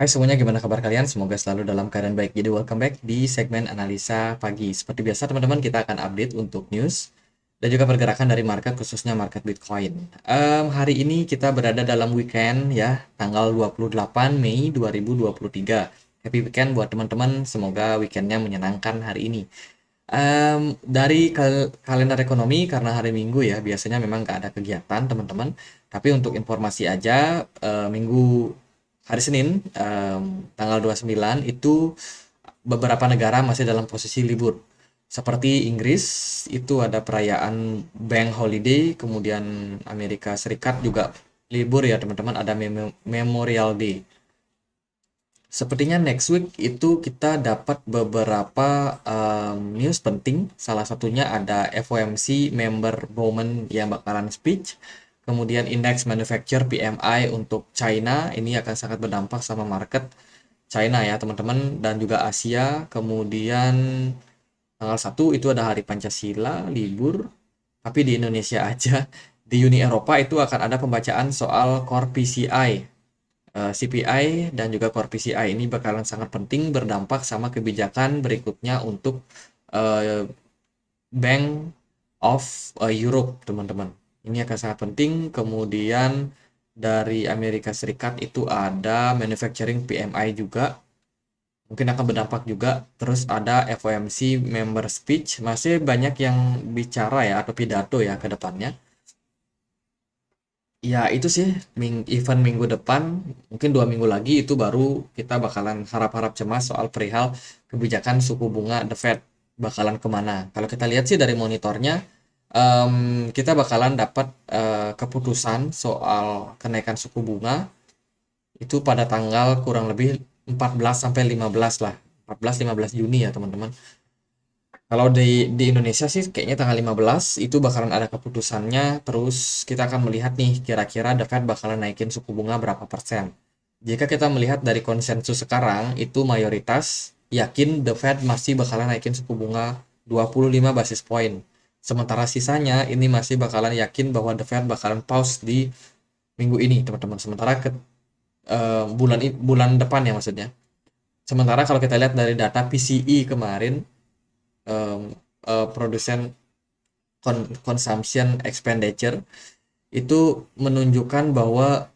Hai semuanya, gimana kabar kalian? Semoga selalu dalam keadaan baik. Jadi welcome back di segmen analisa pagi. Seperti biasa teman-teman, kita akan update untuk news dan juga pergerakan dari market, khususnya market Bitcoin. Hari ini kita berada dalam weekend ya, tanggal 28 Mei 2023. Happy weekend buat teman-teman, semoga weekendnya menyenangkan hari ini. Dari kalender ekonomi, karena hari Minggu ya, biasanya memang nggak ada kegiatan teman-teman. Tapi untuk informasi aja, Minggu hari Senin, tanggal 29 itu beberapa negara masih dalam posisi libur. Seperti Inggris itu ada perayaan Bank Holiday, kemudian Amerika Serikat juga libur ya teman-teman, ada Memorial Day. Sepertinya next week itu kita dapat beberapa news penting. Salah satunya ada FOMC member Bowman yang bakalan speech. Kemudian indeks manufacture PMI untuk China ini akan sangat berdampak sama market China ya teman-teman, dan juga Asia. Kemudian tanggal 1 itu ada hari Pancasila, libur. Tapi di Indonesia aja. Di Uni Eropa itu akan ada pembacaan soal Core PCI. CPI dan juga Core PCI ini bakalan sangat penting, berdampak sama kebijakan berikutnya untuk eh, Bank of Europe, teman-teman. Ini akan sangat penting. Kemudian dari Amerika Serikat itu ada manufacturing PMI juga, mungkin akan berdampak juga. Terus ada FOMC member speech, masih banyak yang bicara ya atau pidato ya ke depannya. Ya itu sih event minggu depan, mungkin 2 minggu lagi itu baru kita bakalan harap-harap cemas soal perihal kebijakan suku bunga The Fed bakalan kemana. Kalau kita lihat sih dari monitornya, kita bakalan dapat keputusan soal kenaikan suku bunga itu pada tanggal kurang lebih 14 sampai 15 lah, 14-15 Juni ya teman-teman. Kalau di Indonesia sih kayaknya tanggal 15 itu bakalan ada keputusannya. Terus kita akan melihat nih kira-kira The Fed bakalan naikin suku bunga berapa persen. Jika kita melihat dari konsensus sekarang itu mayoritas yakin The Fed masih bakalan naikin suku bunga 25 basis point. Sementara sisanya ini masih bakalan yakin bahwa The Fed bakalan pause di minggu ini teman-teman. Sementara ke bulan depan ya maksudnya. Sementara kalau kita lihat dari data PCE kemarin, em, produsen consumption expenditure itu menunjukkan bahwa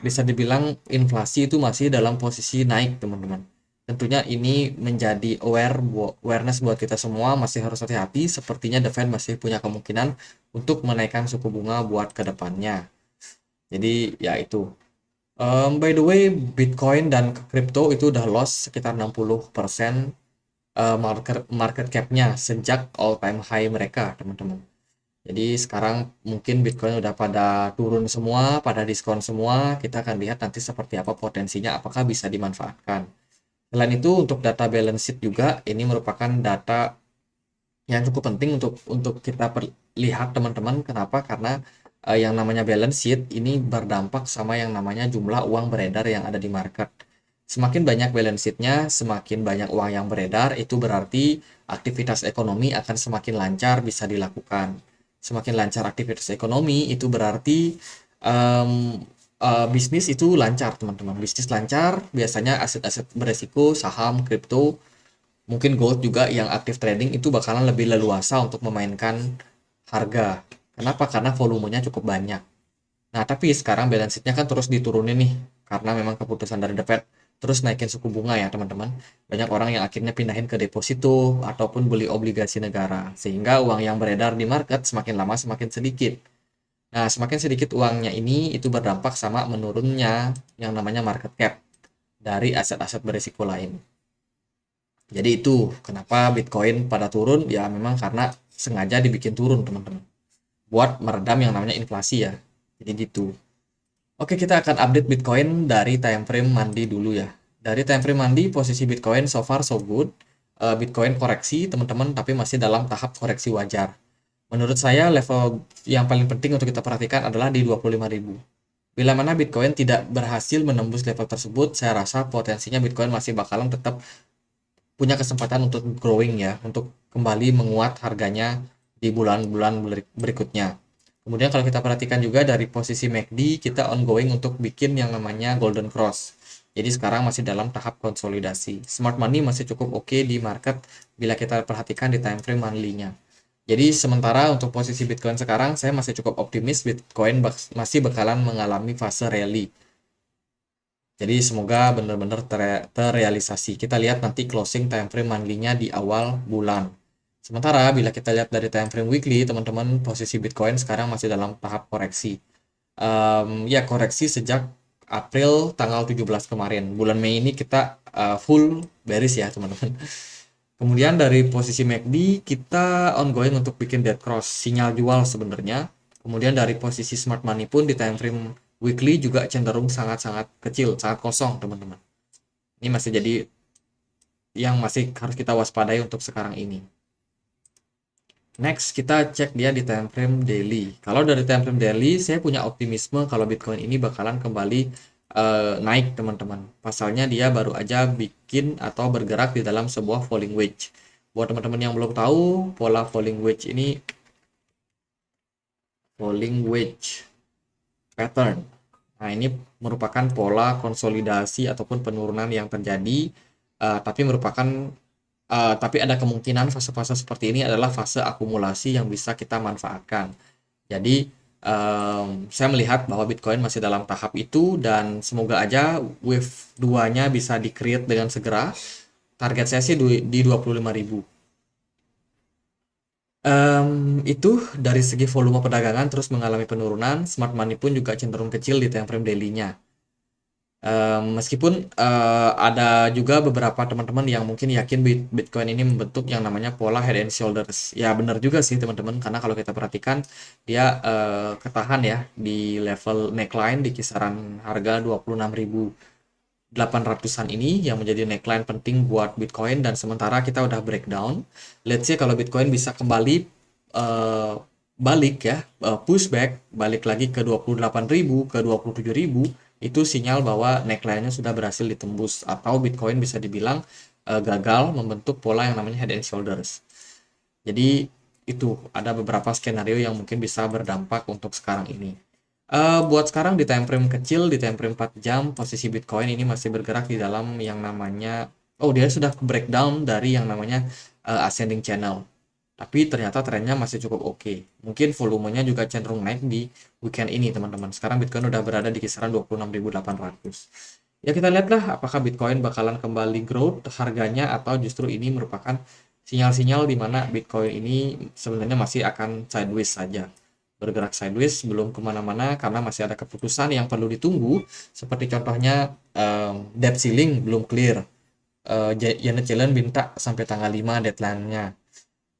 bisa dibilang inflasi itu masih dalam posisi naik teman-teman. Tentunya ini menjadi awareness buat kita semua, masih harus hati-hati. Sepertinya The Fed masih punya kemungkinan untuk menaikkan suku bunga buat ke depannya. Jadi ya itu. By the way, Bitcoin dan crypto itu udah loss sekitar 60% market market cap-nya sejak all time high mereka, teman-teman. Jadi sekarang mungkin Bitcoin udah pada turun semua, pada diskon semua. Kita akan lihat nanti seperti apa potensinya, apakah bisa dimanfaatkan. Selain itu, untuk data balance sheet juga, ini merupakan data yang cukup penting untuk kita lihat teman-teman. Kenapa? Karena yang namanya balance sheet ini berdampak sama yang namanya jumlah uang beredar yang ada di market. Semakin banyak balance sheet-nya, semakin banyak uang yang beredar, itu berarti aktivitas ekonomi akan semakin lancar bisa dilakukan. Semakin lancar aktivitas ekonomi, itu berarti em, bisnis itu lancar, teman-teman. Bisnis lancar, biasanya aset-aset beresiko, saham, kripto, mungkin gold juga yang aktif trading itu bakalan lebih leluasa untuk memainkan harga. Kenapa? Karena volumenya cukup banyak. Nah, tapi sekarang balance sheet-nya kan terus diturunin nih, karena memang keputusan dari The Fed terus naikin suku bunga ya teman-teman. Banyak orang yang akhirnya pindahin ke deposito ataupun beli obligasi negara, sehingga uang yang beredar di market semakin lama semakin sedikit. Nah, semakin sedikit uangnya ini itu berdampak sama menurunnya yang namanya market cap dari aset-aset berisiko lain. Jadi itu kenapa Bitcoin pada turun ya, memang karena sengaja dibikin turun teman-teman, buat meredam yang namanya inflasi ya. Jadi gitu. Oke, kita akan update Bitcoin dari time frame mandi dulu ya. Dari time frame mandi, posisi Bitcoin so far so good. Bitcoin koreksi, teman-teman, tapi masih dalam tahap koreksi wajar. Menurut saya, level yang paling penting untuk kita perhatikan adalah di 25.000. Bila mana Bitcoin tidak berhasil menembus level tersebut, saya rasa potensinya Bitcoin masih bakalan tetap punya kesempatan untuk growing ya, untuk kembali menguat harganya di bulan-bulan berikutnya. Kemudian kalau kita perhatikan juga dari posisi MACD, kita ongoing untuk bikin yang namanya Golden Cross. Jadi sekarang masih dalam tahap konsolidasi. Smart money masih cukup oke di market bila kita perhatikan di time frame monthly-nya. Jadi sementara untuk posisi Bitcoin sekarang saya masih cukup optimis Bitcoin masih bakalan mengalami fase rally. Jadi semoga benar-benar terrealisasi. Kita lihat nanti closing time frame monthly-nya di awal bulan. Sementara bila kita lihat dari time frame weekly, teman-teman, posisi Bitcoin sekarang masih dalam tahap koreksi. Ya koreksi sejak April tanggal 17 kemarin. Bulan Mei ini kita full bearish ya teman-teman. Kemudian dari posisi MACD kita ongoing untuk bikin dead cross, sinyal jual sebenarnya. Kemudian dari posisi smart money pun di time frame weekly juga cenderung sangat-sangat kecil, sangat kosong teman-teman. Ini masih jadi yang masih harus kita waspadai untuk sekarang ini. Next, kita cek dia di time frame daily. Kalau dari time frame daily, saya punya optimisme kalau Bitcoin ini bakalan kembali naik, teman-teman. Pasalnya dia baru aja bikin atau bergerak di dalam sebuah falling wedge. Buat teman-teman yang belum tahu, pola falling wedge ini falling wedge pattern. Nah, ini merupakan pola konsolidasi ataupun penurunan yang terjadi, tapi tapi ada kemungkinan fase-fase seperti ini adalah fase akumulasi yang bisa kita manfaatkan. Jadi saya melihat bahwa Bitcoin masih dalam tahap itu dan semoga aja wave 2-nya bisa di-create dengan segera. Target saya sih di 25.000. Itu dari segi volume perdagangan terus mengalami penurunan, smart money pun juga cenderung kecil di time frame daily-nya. Meskipun ada juga beberapa teman-teman yang mungkin yakin Bitcoin ini membentuk yang namanya pola head and shoulders. Ya benar juga sih teman-teman, karena kalau kita perhatikan dia ketahan ya di level neckline di kisaran harga 26.800-an ini yang menjadi neckline penting buat Bitcoin, dan sementara kita udah breakdown. Let's say kalau Bitcoin bisa kembali balik ya, pushback balik lagi ke 28.000 ke 27.000, itu sinyal bahwa neckline-nya sudah berhasil ditembus atau Bitcoin bisa dibilang gagal membentuk pola yang namanya head and shoulders. Jadi itu ada beberapa skenario yang mungkin bisa berdampak untuk sekarang ini. Buat sekarang di time frame kecil, di time frame 4 jam, posisi Bitcoin ini masih bergerak di dalam yang namanya, dia sudah breakdown dari yang namanya ascending channel. Tapi ternyata trennya masih cukup oke. Mungkin volumenya juga cenderung naik di weekend ini, teman-teman. Sekarang Bitcoin udah berada di kisaran 26.800. Ya kita lihatlah apakah Bitcoin bakalan kembali growth harganya atau justru ini merupakan sinyal-sinyal di mana Bitcoin ini sebenarnya masih akan sideways saja. Bergerak sideways, belum kemana-mana karena masih ada keputusan yang perlu ditunggu. Seperti contohnya debt ceiling belum clear. Janet Yellen minta sampai tanggal 5 deadline-nya.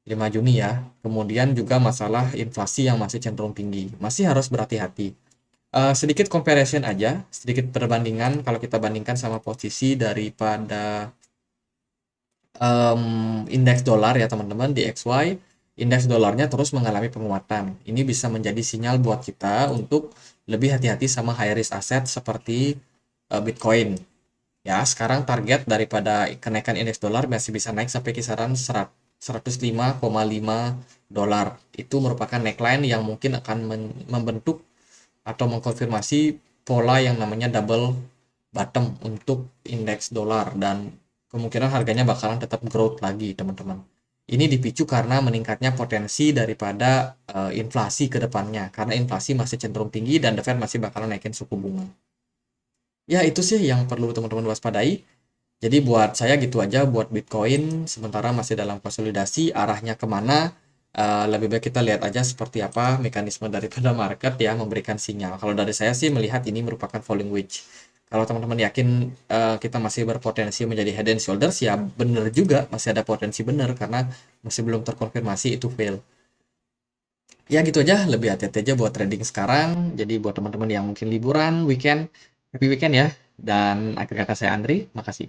5 Juni ya. Kemudian juga masalah inflasi yang masih cenderung tinggi. Masih harus berhati-hati. Sedikit comparison aja, sedikit perbandingan kalau kita bandingkan sama posisi daripada indeks dolar ya teman-teman di XY. Indeks dolarnya terus mengalami penguatan. Ini bisa menjadi sinyal buat kita untuk lebih hati-hati sama high risk aset seperti Bitcoin. Ya, sekarang target daripada kenaikan indeks dolar masih bisa naik sampai kisaran 105,5 dolar. Itu merupakan neckline yang mungkin akan membentuk atau mengkonfirmasi pola yang namanya double bottom untuk indeks dolar, dan kemungkinan harganya bakalan tetap growth lagi, teman-teman. Ini dipicu karena meningkatnya potensi daripada inflasi ke depannya, karena inflasi masih cenderung tinggi dan The Fed masih bakalan naikin suku bunga. Ya, itu sih yang perlu teman-teman waspadai. Jadi buat saya gitu aja buat Bitcoin, sementara masih dalam konsolidasi, arahnya kemana, lebih baik kita lihat aja seperti apa mekanisme daripada market ya memberikan sinyal. Kalau dari saya sih melihat ini merupakan falling wedge. Kalau teman-teman yakin kita masih berpotensi menjadi head and shoulders, ya bener juga masih ada potensi bener karena masih belum terkonfirmasi itu fail. Ya gitu aja, lebih hati-hati aja buat trading sekarang. Jadi buat teman-teman yang mungkin liburan, weekend, happy weekend ya. Dan akhir kata saya Andri, makasih.